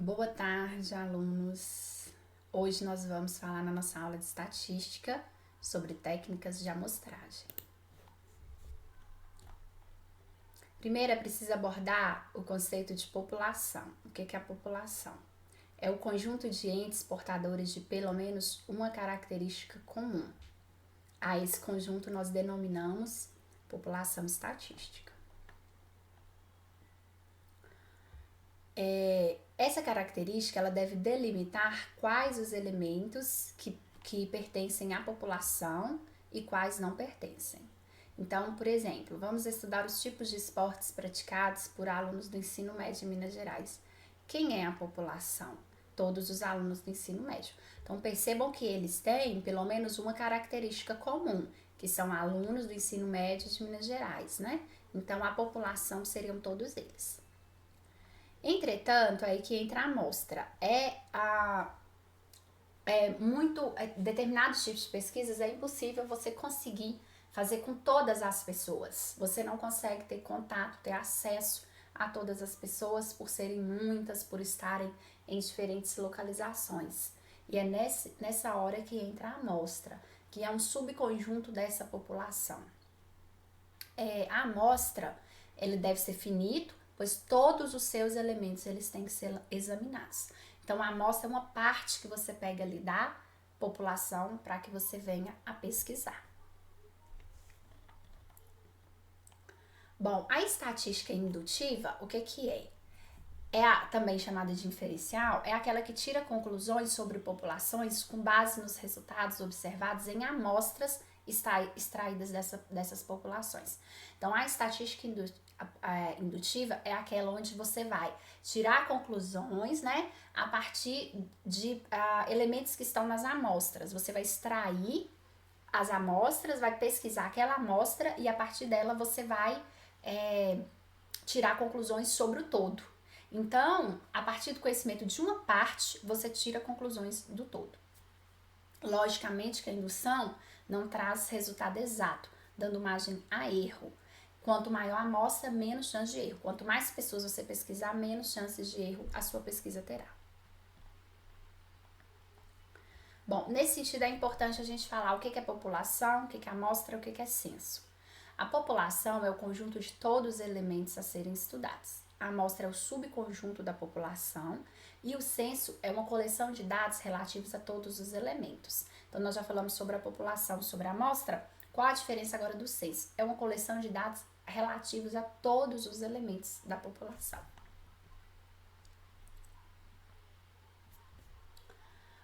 Boa tarde, alunos! Hoje nós vamos falar na nossa aula de estatística sobre técnicas de amostragem. Primeiro é preciso abordar o conceito de população. O que é a população? É o conjunto de entes portadores de pelo menos uma característica comum. A esse conjunto nós denominamos população estatística. Essa característica ela deve delimitar quais os elementos que pertencem à população e quais não pertencem. Então, por exemplo, vamos estudar os tipos de esportes praticados por alunos do ensino médio em Minas Gerais. Quem é a população? Todos os alunos do ensino médio. Então, percebam que eles têm pelo menos uma característica comum, que são alunos do ensino médio de Minas Gerais, né? Então, a população seriam todos eles. Entretanto, aí que entra a amostra. Determinados tipos de pesquisas é impossível você conseguir fazer com todas as pessoas. Você não consegue ter contato, ter acesso a todas as pessoas por serem muitas, por estarem em diferentes localizações. E é nessa hora que entra a amostra, que é um subconjunto dessa população. A amostra, ele deve ser finito, pois todos os seus elementos eles têm que ser examinados. Então, a amostra é uma parte que você pega ali da população para que você venha a pesquisar. Bom, a estatística indutiva, o que é? Também chamada de inferencial, é aquela que tira conclusões sobre populações com base nos resultados observados em amostras extraídas dessas populações. Então, a estatística indutiva é aquela onde você vai tirar conclusões, né, a partir de elementos que estão nas amostras. Você vai extrair as amostras, vai pesquisar aquela amostra e a partir dela você vai tirar conclusões sobre o todo. Então, a partir do conhecimento de uma parte, você tira conclusões do todo. Logicamente que a indução não traz resultado exato, dando margem a erro. Quanto maior a amostra, menos chance de erro. Quanto mais pessoas você pesquisar, menos chances de erro a sua pesquisa terá. Bom, nesse sentido é importante a gente falar o que é população, o que é amostra, o que é censo. A população é o conjunto de todos os elementos a serem estudados. A amostra é o subconjunto da população e o censo é uma coleção de dados relativos a todos os elementos. Então, nós já falamos sobre a população, sobre a amostra. Qual a diferença agora do censo? É uma coleção de dados relativos a todos os elementos da população.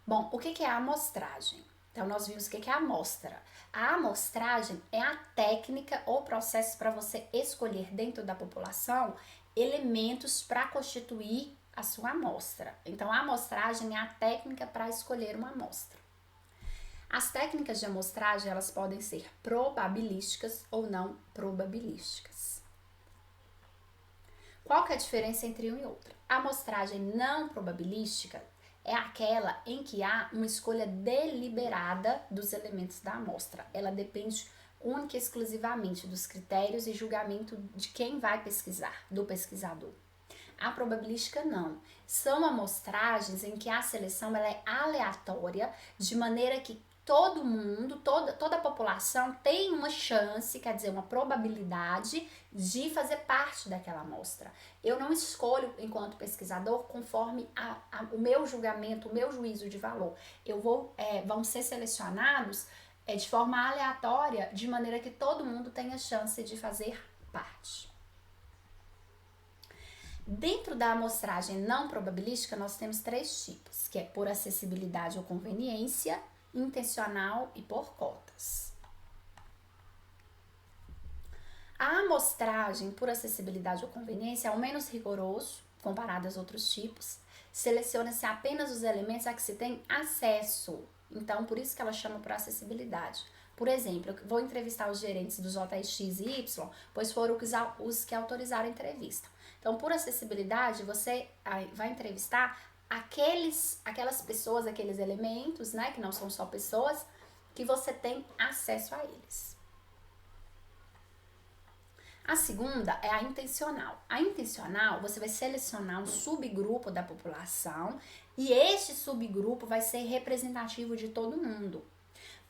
Bom, o que é a amostragem? Então, nós vimos o que é a amostra. A amostragem é a técnica ou processo para você escolher dentro da população elementos para constituir a sua amostra. Então, a amostragem é a técnica para escolher uma amostra. As técnicas de amostragem, elas podem ser probabilísticas ou não probabilísticas. Qual que é a diferença entre uma e outra? A amostragem não probabilística é aquela em que há uma escolha deliberada dos elementos da amostra. Ela depende única e exclusivamente dos critérios e julgamento de quem vai pesquisar, do pesquisador. A probabilística não. São amostragens em que a seleção ela é aleatória, de maneira que todo mundo, toda a população tem uma chance, quer dizer, uma probabilidade de fazer parte daquela amostra. Eu não escolho, enquanto pesquisador, conforme o meu julgamento, o meu juízo de valor. Vão ser selecionados de forma aleatória, de maneira que todo mundo tenha chance de fazer parte. Dentro da amostragem não probabilística, nós temos 3 tipos, que é por acessibilidade ou conveniência, intencional e por cotas. A amostragem por acessibilidade ou conveniência é o menos rigoroso, comparado aos outros tipos. Seleciona-se apenas os elementos a que se tem acesso. Então, por isso que ela chama por acessibilidade. Por exemplo, eu vou entrevistar os gerentes do JX e Y, pois foram os que autorizaram a entrevista. Então, por acessibilidade, você vai entrevistar aquelas pessoas, aqueles elementos, né, que não são só pessoas, que você tem acesso a eles. A segunda é a intencional. A intencional, você vai selecionar um subgrupo da população e este subgrupo vai ser representativo de todo mundo.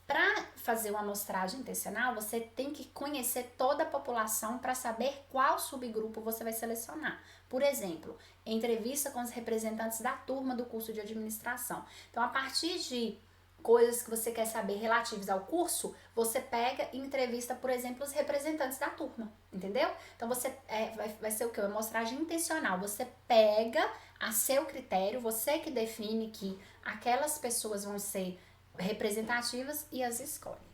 Para fazer uma amostragem intencional, você tem que conhecer toda a população para saber qual subgrupo você vai selecionar. Por exemplo, entrevista com os representantes da turma do curso de administração. Então, a partir de coisas que você quer saber relativas ao curso, você pega e entrevista, por exemplo, os representantes da turma, entendeu? Então, vai ser o quê? Uma amostragem intencional. Você pega a seu critério, você que define que aquelas pessoas vão ser representativas e as escolhe.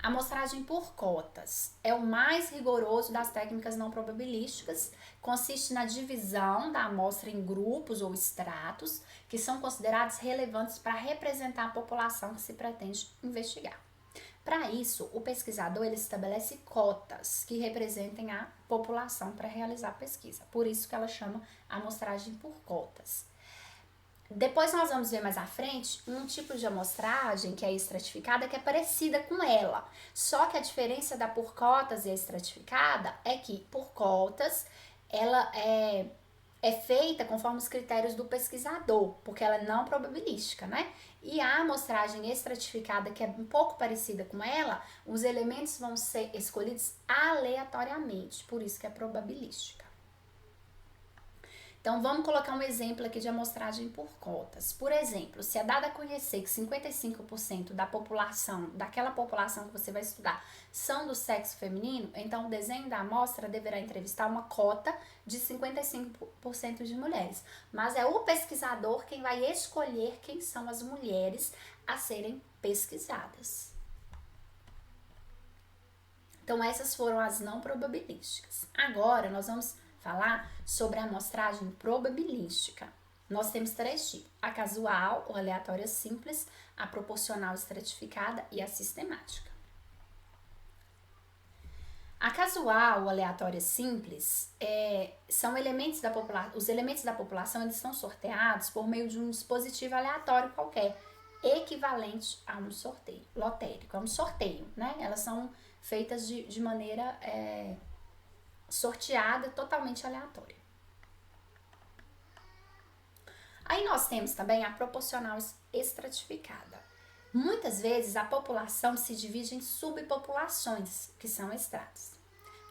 A amostragem por cotas é o mais rigoroso das técnicas não probabilísticas, consiste na divisão da amostra em grupos ou estratos que são considerados relevantes para representar a população que se pretende investigar. Para isso, o pesquisador ele estabelece cotas que representem a população para realizar a pesquisa, por isso que ela chama amostragem por cotas. Depois nós vamos ver mais à frente um tipo de amostragem que é estratificada que é parecida com ela. Só que a diferença da por cotas e a estratificada é que por cotas ela é feita conforme os critérios do pesquisador, porque ela é não probabilística, né? E a amostragem estratificada, que é um pouco parecida com ela, os elementos vão ser escolhidos aleatoriamente, por isso que é probabilística. Então, vamos colocar um exemplo aqui de amostragem por cotas. Por exemplo, se é dado a conhecer que 55% da população, daquela população que você vai estudar, são do sexo feminino, então o desenho da amostra deverá entrevistar uma cota de 55% de mulheres. Mas é o pesquisador quem vai escolher quem são as mulheres a serem pesquisadas. Então, essas foram as não probabilísticas. Agora, nós vamos falar sobre a amostragem probabilística. Nós temos 3 tipos: a casual ou aleatória simples, a proporcional estratificada e a sistemática. A casual ou aleatória simples são elementos da população. Os elementos da população eles são sorteados por meio de um dispositivo aleatório qualquer, equivalente a um sorteio lotérico, a um sorteio, né? Elas são feitas de maneira sorteada, totalmente aleatória. Aí nós temos também a proporcional estratificada. Muitas vezes a população se divide em subpopulações, que são estratos.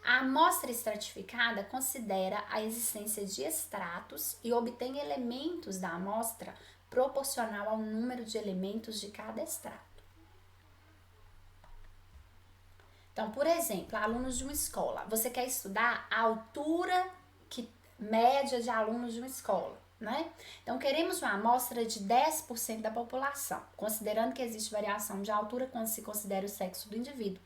A amostra estratificada considera a existência de estratos e obtém elementos da amostra proporcional ao número de elementos de cada estrato. Então, por exemplo, alunos de uma escola, você quer estudar a altura média de alunos de uma escola, né? Então, queremos uma amostra de 10% da população, considerando que existe variação de altura quando se considera o sexo do indivíduo.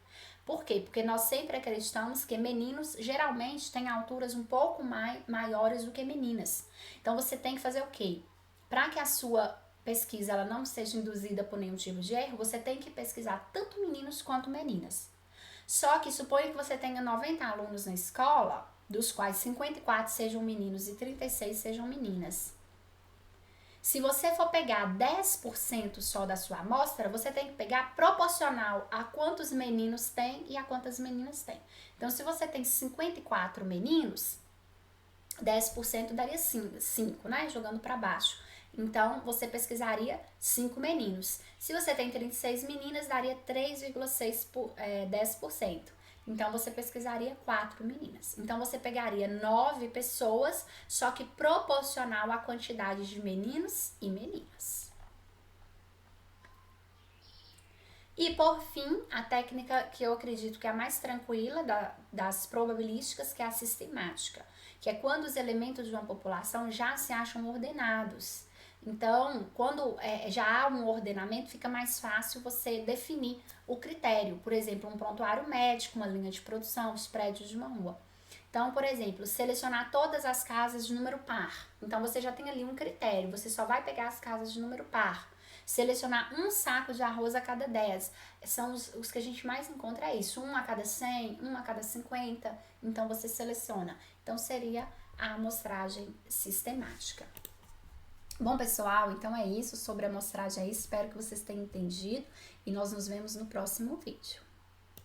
Por quê? Porque nós sempre acreditamos que meninos geralmente têm alturas um pouco maiores do que meninas. Então, você tem que fazer o quê? Para que a sua pesquisa ela não seja induzida por nenhum tipo de erro, você tem que pesquisar tanto meninos quanto meninas. Só que suponha que você tenha 90 alunos na escola, dos quais 54 sejam meninos e 36 sejam meninas. Se você for pegar 10% só da sua amostra, você tem que pegar proporcional a quantos meninos tem e a quantas meninas tem. Então, se você tem 54 meninos, 10% daria 5, né? Jogando para baixo. Então, você pesquisaria 5 meninos. Se você tem 36 meninas, daria 3,6%. Então, você pesquisaria 4 meninas. Então, você pegaria 9 pessoas, só que proporcional à quantidade de meninos e meninas. E, por fim, a técnica que eu acredito que é a mais tranquila das probabilísticas, que é a sistemática, que é quando os elementos de uma população já se acham ordenados. Então, quando já há um ordenamento, fica mais fácil você definir o critério. Por exemplo, um prontuário médico, uma linha de produção, os prédios de uma rua. Então, por exemplo, selecionar todas as casas de número par. Então, você já tem ali um critério, você só vai pegar as casas de número par. Selecionar um saco de arroz a cada 10. São os que a gente mais encontra, é isso. 1 a cada 100, 1 a cada 50. Então, você seleciona. Então, seria a amostragem sistemática. Bom, pessoal, então é isso sobre a amostragem aí. Espero que vocês tenham entendido e nós nos vemos no próximo vídeo.